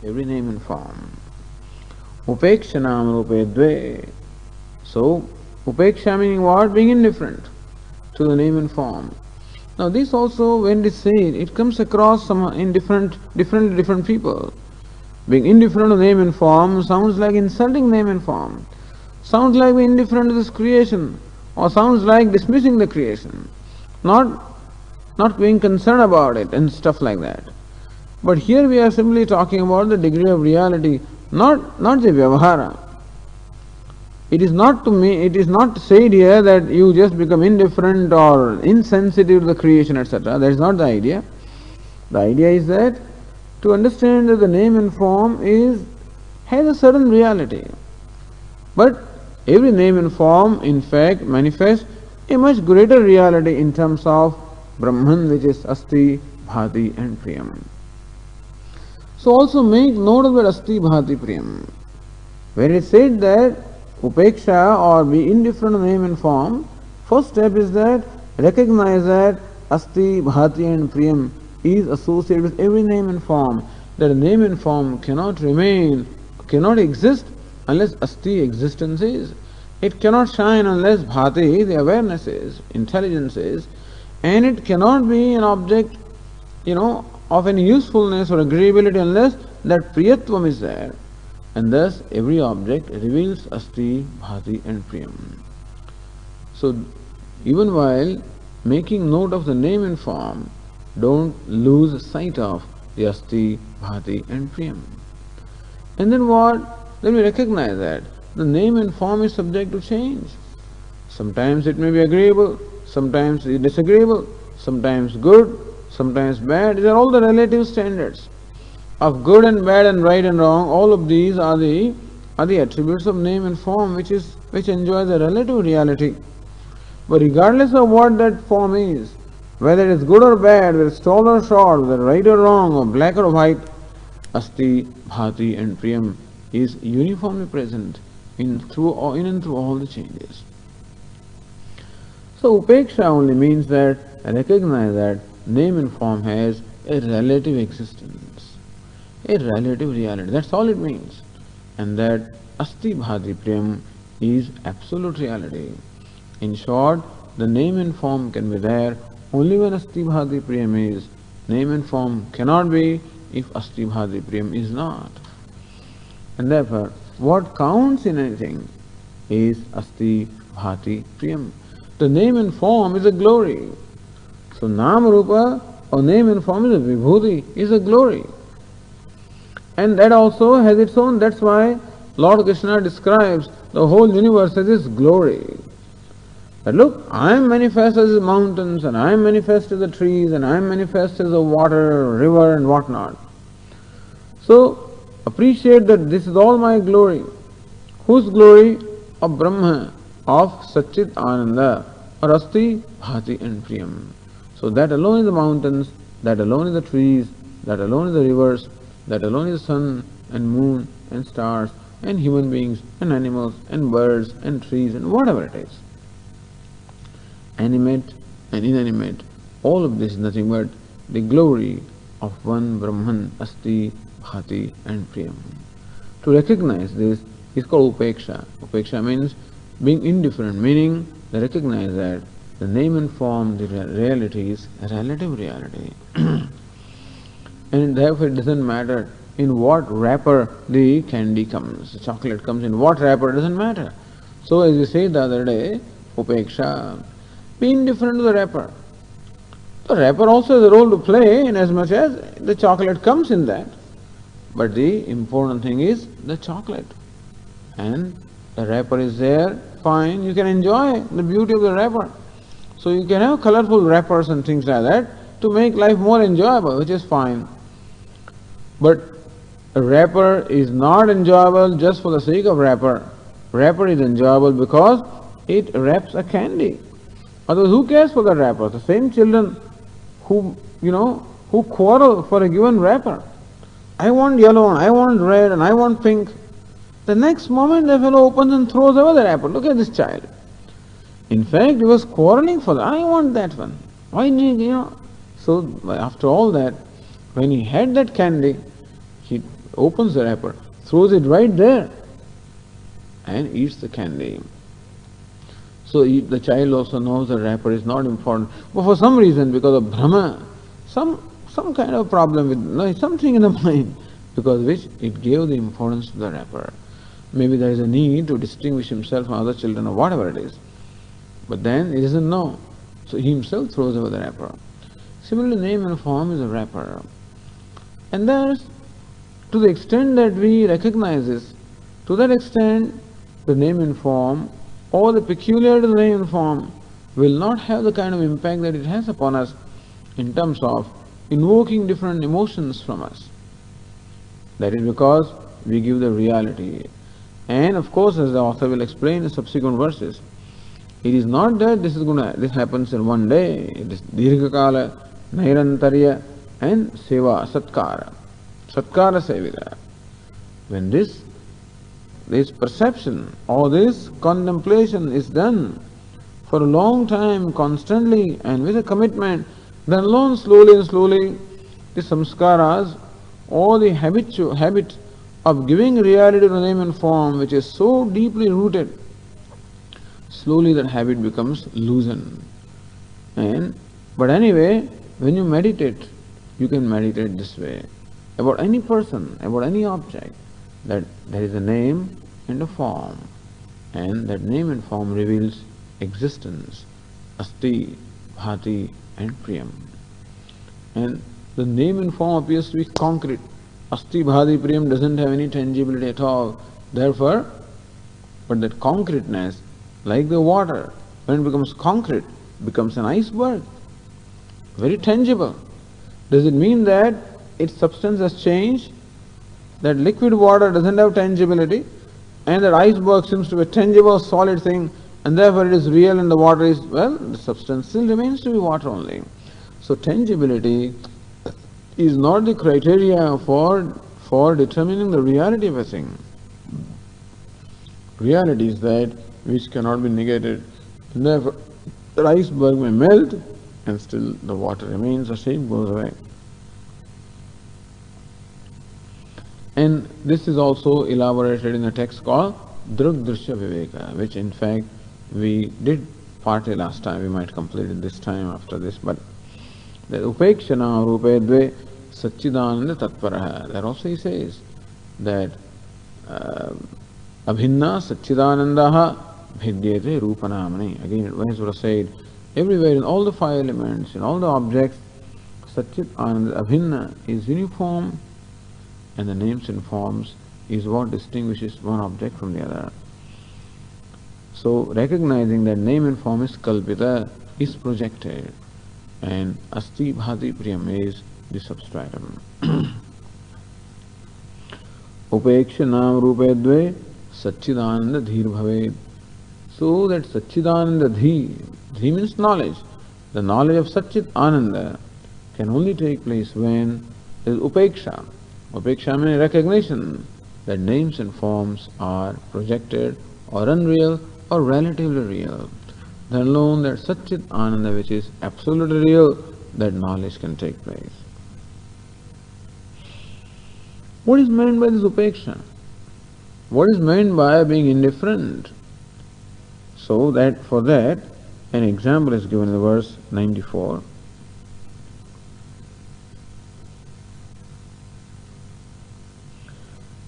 every name and form. Upeksha nam rupe dve. So, upeksha meaning what? Being indifferent to the name and form. Now this also, when it is said, it comes across in different people. Being indifferent to name and form sounds like insulting name and form. Sounds like being indifferent to this creation, or sounds like dismissing the creation. Not being concerned about it and stuff like that. But here we are simply talking about the degree of reality, not the vyavahara. It is not said here that you just become indifferent or insensitive to the creation, etc. That is not the idea. The idea is that to understand that the name and form has a certain reality. But every name and form in fact manifests a much greater reality in terms of Brahman, which is Asti, Bhati and Priyam. So also make note of that Asti, Bhati, Priyam. When it is said that Upeksha or be indifferent to name and form, first step is that recognize that Asti, Bhati and Priyam is associated with every name and form. That a name and form cannot exist unless Asti, existence is. It cannot shine unless Bhati, the awareness is, intelligence is, and it cannot be an object, of any usefulness or agreeability unless that Priyatvam is there. And thus every object reveals Asti, Bhati and Priyam. So even while making note of the name and form, don't lose sight of the Asti, Bhati and Priyam. And then what? Then we recognize that the name and form is subject to change. Sometimes it may be agreeable, sometimes disagreeable, sometimes good, sometimes bad. These are all the relative standards of good and bad and right and wrong. All of these are the attributes of name and form which enjoys a relative reality. But regardless of what that form is, whether it is good or bad, whether it's tall or short, whether right or wrong, or black or white, Asti, Bhati and Priyam is uniformly present in and through all the changes. So Upeksha only means that recognize that name and form has a relative existence, a relative reality. That's all it means. And that Asti, Bhati, Priyam is absolute reality. In short, the name and form can be there only when Asti, Bhati, Priyam is. Name and form cannot be if Asti, Bhati, Priyam is not. And therefore, what counts in anything is Asti, Bhati, Priyam. The name and form is a glory. So Nama Rupa or name and form is a Vibhuti, is a glory. And that also has its own, that's why Lord Krishna describes the whole universe as His glory. But look, I am manifest as the mountains, and I am manifest as the trees, and I am manifest as the water, river and whatnot. So appreciate that this is all my glory. Whose glory? Of Brahma, of Satchit Ananda, or Asti, Bhati and Priyam. So that alone is the mountains, that alone is the trees, that alone is the rivers, that alone is the sun and moon and stars and human beings and animals and birds and trees and whatever it is. Animate and inanimate, all of this is nothing but the glory of one Brahman, Asti, Bhati and Priyam. To recognize this is called Upeksha. Upeksha means being indifferent, meaning they recognize that the name and form, the reality is a relative reality. And therefore it doesn't matter in what wrapper the candy comes, the chocolate comes in what wrapper, doesn't matter. So as we said the other day, Upeksha, be indifferent to the wrapper. The wrapper also has a role to play in as much as the chocolate comes in that. But the important thing is the chocolate. And the wrapper is there, fine, you can enjoy the beauty of the wrapper. So you can have colorful wrappers and things like that to make life more enjoyable, which is fine. But a wrapper is not enjoyable just for the sake of wrapper. Wrapper is enjoyable because it wraps a candy. Otherwise, who cares for the wrapper? The same children who, who quarrel for a given wrapper. I want yellow, and I want red, and I want pink. The next moment the fellow opens and throws away the wrapper. Look at this child. In fact, he was quarreling for that. I want that one. Why need, So after all that, when he had that candy, he opens the wrapper, throws it right there, and eats the candy. So the child also knows the wrapper is not important. But for some reason, because of Brahma, some kind of problem with something in the mind, because which it gave the importance to the wrapper. Maybe there is a need to distinguish himself from other children or whatever it is. But then he doesn't know. So he himself throws away the wrapper. Similarly, name and form is a wrapper. And thus, to the extent that we recognize this, to that extent, the name and form, or the peculiarity of the name and form, will not have the kind of impact that it has upon us in terms of invoking different emotions from us. That is because we give the reality. And of course, as the author will explain in the subsequent verses, it is not that this happens in one day. It is Dirghakala, Nairantarya, and Seva, Satkara. Satkara Sevira. When this perception or this contemplation is done for a long time, constantly, and with a commitment, then alone, slowly and slowly, the samskaras, or the habit of giving reality to the name and form, which is so deeply rooted, slowly that habit becomes loosened. But anyway, when you meditate, you can meditate this way. About any person, about any object, that there is a name and a form. And that name and form reveals existence, asti, bhati, and priyam. And the name and form appears to be concrete. Asti, bhati, priyam doesn't have any tangibility at all. Therefore, but that concreteness, like the water, when it becomes concrete, becomes an iceberg. Very tangible. Does it mean that its substance has changed? That liquid water doesn't have tangibility, and that iceberg seems to be a tangible, solid thing, and therefore it is real and the water is, the substance still remains to be water only. So tangibility is not the criteria for determining the reality of a thing. Reality is that which cannot be negated. And therefore, the iceberg may melt and still the water remains, the shape goes away. And this is also elaborated in a text called Drug Drishya Viveka, which in fact we did partly last time. We might complete it this time after this. But the Upekshana Rupe Dve Satchidananda Tatparaha. There also he says that Abhinna Satchidanandaha Bhidyate Rupanamani. Again, it was sort of said, everywhere in all the five elements, in all the objects, Satchit Ananda Abhinna is uniform, and the names and forms is what distinguishes one object from the other. So, recognizing that name and form is kalpita, is projected, and asti bhati priyam is the substratum. Upeksha nam rupe dve satchidananda dhir bhaved. So that satchidananda dhi means knowledge. The knowledge of Satchit Ananda can only take place when there is upeksha. Upeksha means recognition that names and forms are projected or unreal or relatively real. Then alone that Satchit Ananda, which is absolutely real, that knowledge can take place. What is meant by this upeksha? What is meant by being indifferent? So that for that, an example is given in the verse 94.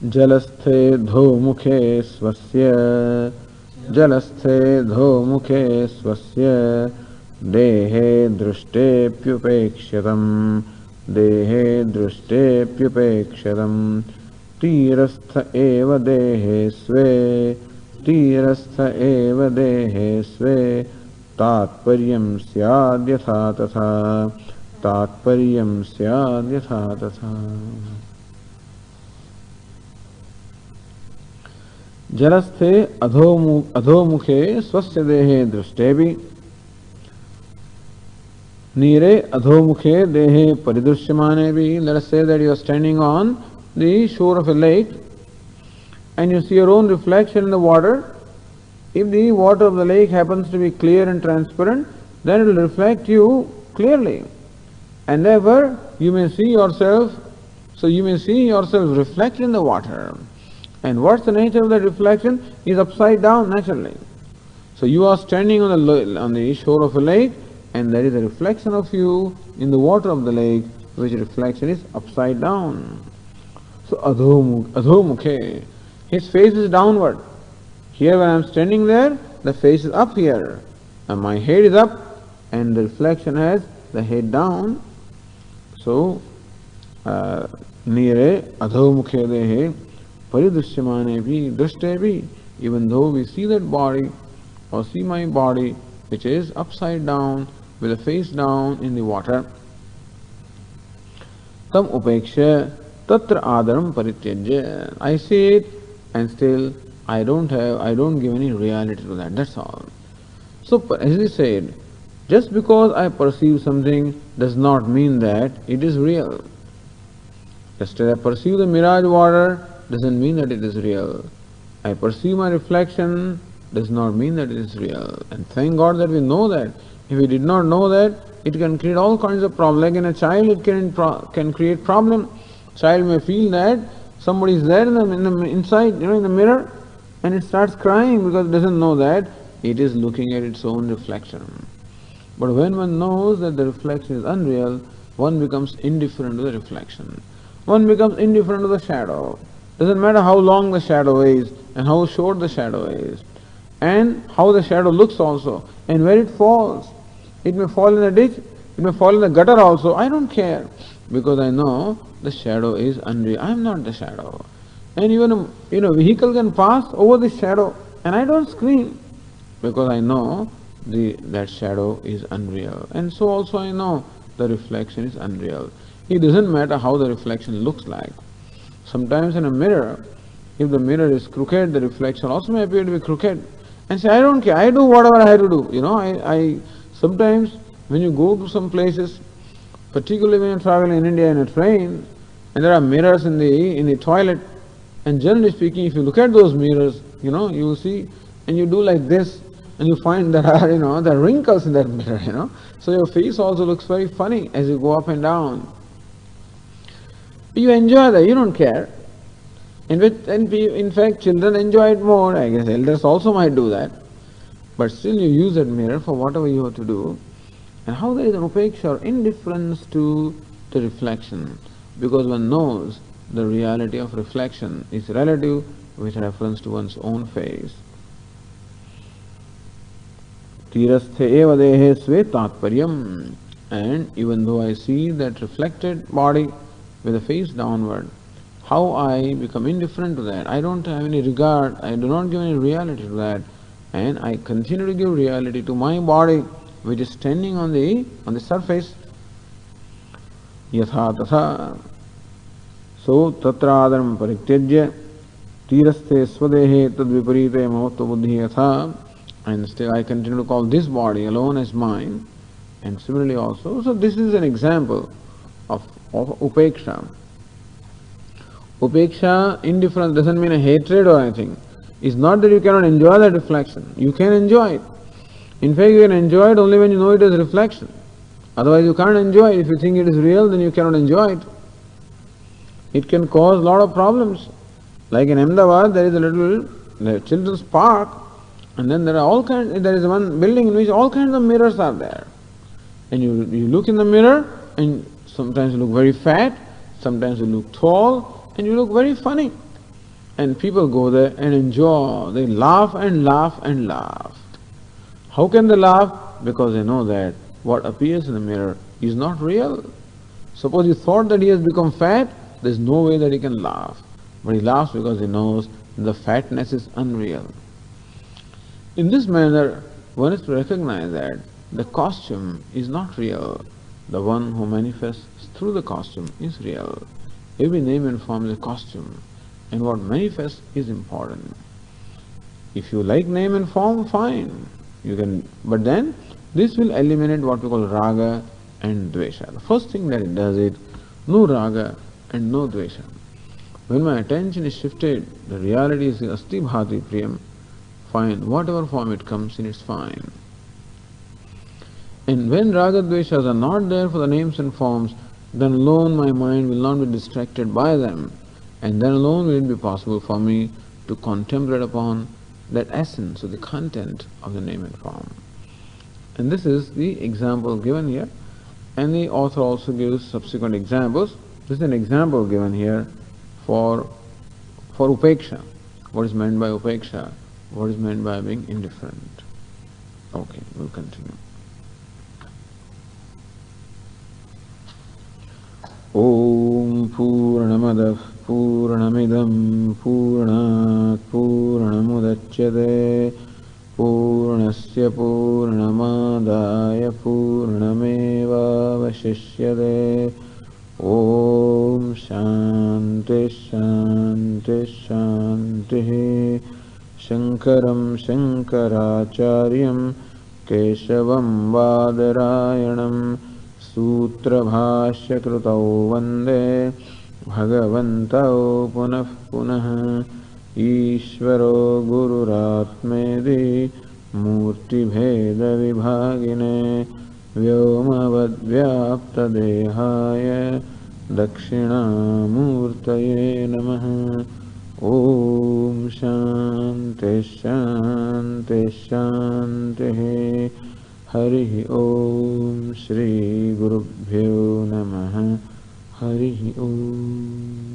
Jalasthe dho mukhe swasya Jalasthe dho mukhe swasya Dehe drushtepyupekshatam Dehe drushtepyupekshatam Tirastha eva dehe sve Tirastha eva dehe sve Tatparyam syad yatha tatha. Tatparyam syad yatha tatha. Jarasthe adhomukhe swasya dehe drushtebi. Nire adhomukhe dehe paridrushyamanebhi. Let us say that you are standing on the shore of a lake and you see your own reflection in the water. If the water of the lake happens to be clear and transparent, then it will reflect you clearly. And therefore, you may see yourself reflected in the water. And what's the nature of that reflection? Is upside down naturally. So you are standing on the shore of a lake, and there is a reflection of you in the water of the lake, which reflection is upside down. So adhomukhe, his face is downward. Here when I am standing there, the face is up here, and my head is up, and the reflection has the head down. So, nire adhomukhe dehe paridrushyamanebhi drushtabhi. Even though we see that body, or see my body, which is upside down, with the face down in the water, tam upeksha tatra adaram parityajya. I see it, and still I don't give any reality to that. That's all. So, as we said, just because I perceive something does not mean that it is real. Just as I perceive the mirage water doesn't mean that it is real. I perceive my reflection does not mean that it is real. And thank God that we know that. If we did not know that, it can create all kinds of problems. Like in a child, it can create problem. Child may feel that somebody is there inside, in the mirror, and it starts crying because it doesn't know that it is looking at its own reflection. But when one knows that the reflection is unreal, one becomes indifferent to the reflection. One becomes indifferent to the shadow. Doesn't matter how long the shadow is and how short the shadow is and how the shadow looks also and where it falls. It may fall in the ditch, it may fall in the gutter also. I don't care because I know the shadow is unreal. I am not the shadow. And even a vehicle can pass over the shadow and I don't scream because I know that shadow is unreal. And so also I know the reflection is unreal. It doesn't matter how the reflection looks like. Sometimes in a mirror, if the mirror is crooked, the reflection also may appear to be crooked. And say, I don't care, I do whatever I have to do. I sometimes when you go to some places, particularly when you travel in India in a train, and there are mirrors in the toilet, and generally speaking, if you look at those mirrors, you will see, and you do like this, and you find there are, there are wrinkles in that mirror, So your face also looks very funny as you go up and down. You enjoy that, you don't care. In fact, children enjoy it more. I guess elders also might do that. But still you use that mirror for whatever you have to do. And how there is an upeksha or indifference to the reflection. Because one knows the reality of reflection is relative with reference to one's own face. Tirasthe eva dehe sve tatparyam. And even though I see that reflected body with the face downward, how I become indifferent to that. I don't have any regard, I do not give any reality to that. And I continue to give reality to my body which is standing on the surface. Yatha tatha. So tatradaram parityajya tirasthe swadehe tadviparite mahotva buddhi yatha. And still I continue to call this body alone as mine. And similarly also, so this is an example of upeksha. Upeksha, indifference, doesn't mean a hatred or anything. It's not that you cannot enjoy that reflection. You can enjoy it. In fact, you can enjoy it only when you know it as reflection. Otherwise, you can't enjoy it. If you think it is real, then you cannot enjoy it. It can cause a lot of problems. Like in Ahmedabad, there is a little children's park, and then there is one building in which all kinds of mirrors are there. And you look in the mirror, and sometimes you look very fat, sometimes you look tall, and you look very funny. And people go there and enjoy. They laugh and laugh and laugh. How can they laugh? Because they know that what appears in the mirror is not real. Suppose you thought that he has become fat, there is no way that he can laugh. But he laughs because he knows the fatness is unreal. In this manner, one is to recognize that the costume is not real. The one who manifests through the costume is real. Every name and form is a costume, and what manifests is important. If you like name and form, fine. You can, but then this will eliminate what we call raga and dvesha. The first thing that it does is no raga and no dvesha. When my attention is shifted, the reality is asti bhati priyam, fine. Whatever form it comes in, it's fine. And when raga dveshas are not there for the names and forms, then alone my mind will not be distracted by them, and then alone will it be possible for me to contemplate upon that essence or the content of the name and form. And this is the example given here, and the author also gives subsequent examples. This is an example given here for upeksha. What is meant by upeksha? What is meant by being indifferent? Okay, we'll continue. Om Purnamadah Purnamidam Purnat Purnamudachyate Purnasya Purnamadaya Purnameva Vashishyate. Om Shanti Shanti Shanti. Shankaram Shankaracharyam Keshavam Badarayanam Sutrabhashyakrutau Vande Bhagavantau Punah Punah. Ishvaro Gururatmedi Murti Bheda Vibhagine Vyomavadvyapta Dehaya Dakshina Murtaye Namaha. Om Shanti Shanti Shanti. Hari Om Shri Gurubhyo Namaha. Hari Om.